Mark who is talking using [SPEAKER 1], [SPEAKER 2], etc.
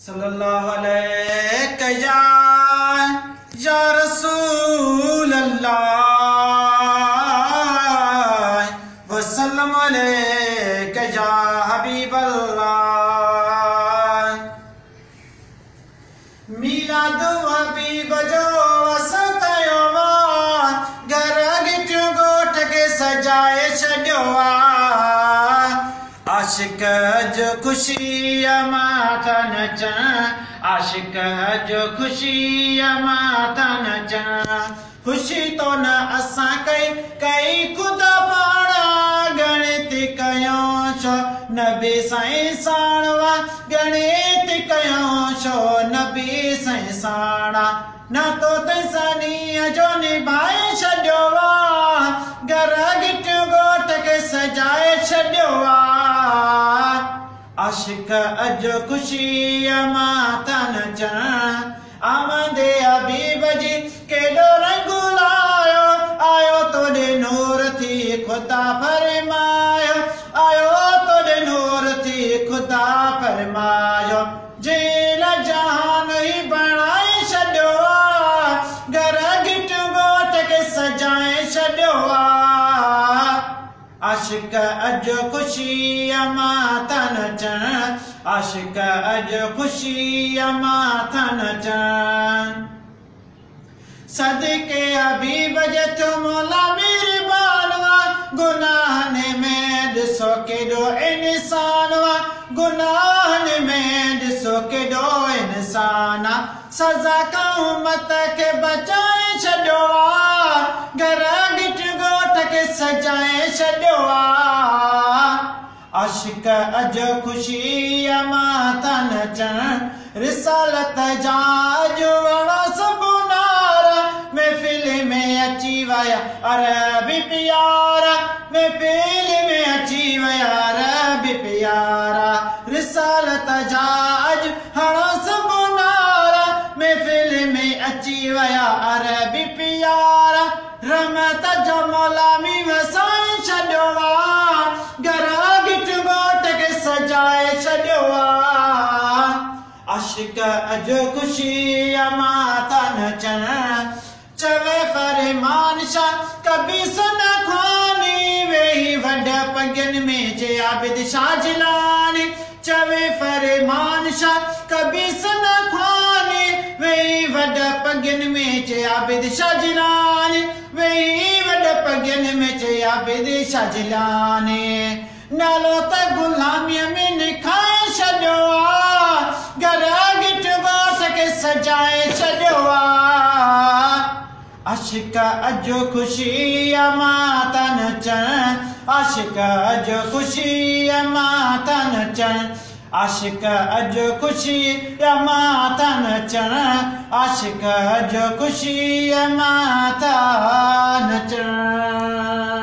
[SPEAKER 1] सल्लल्लाहु अलैहि या रसूल अल्लाह वसल्लम अलैका या हबीब अल्लाह। मीलाद हबीब जो वसतयो घर गिट गोठ के सजाए छॾियो आशिक जो खुशी माता नचण आशिक जो खुशी माता नचण खुशी तो न असां कई खुदा पाणा गणित कयो छो नबी साईं साणवा गणित कयो छो नबी साईं साणा न तो तैसानी जो निभाए छॾियो घर गिट गोठ के सजाए छॾियो आशिक अज खुशी माता नचण आमदे हबीब जी केॾो रंग लायो आयो तोड़े नूर थी खुदा फरमायो आयो तोड़े नूर थी खुदा फरमायो जेल जहान ही बणाए छॾियो घर गिट गोठ के सजाए छॾियो आशिक अज खुशी माता नचण आशिक अज खुशी माता नचण सदके हबीब जो मौला मेहरबान गुनाहन में ॾिसो केॾो इंसान गुनाहन में ॾिसो केॾो इंसान सज़ा का उम्मत के बचाए छॾियो घर गिट गोठ के सजाए छॾियो आशिक अज खुशी माता नचण रिसालत जा जुवण सभु नार महफिल में अची विया अरबी प्यारा महफिल में अची विया अरबी प्यारा रिसालत जा जुवण सभु नार महफिल में अची विया अरबी प्यारा रहमत जो मौला मी वसाए छॾियो घर गिट गोठ के सजाए छॾियो आशिक अज खुशी माता नचण चवे फरमान शाह कभी सुन ख्वानी वेही वॾ पगन में जे आबिद शाह जिलानी चवे फरमान शाह कभी सुन ख्वानी वेही वॾ पगन में जे आबिद शाह जिलानी वेही वॾ पगन में जे आबिद शाह जिलानी नालो त गुलामीअ में लिखाए छॾियो घर गिट गोठ के सजाए छॾियो आशिक अज खुशी माता नचण आशिक अज खुशी माता नचण आशिक अज खुशी माता नचण आशिक अज खुशी माता नचण।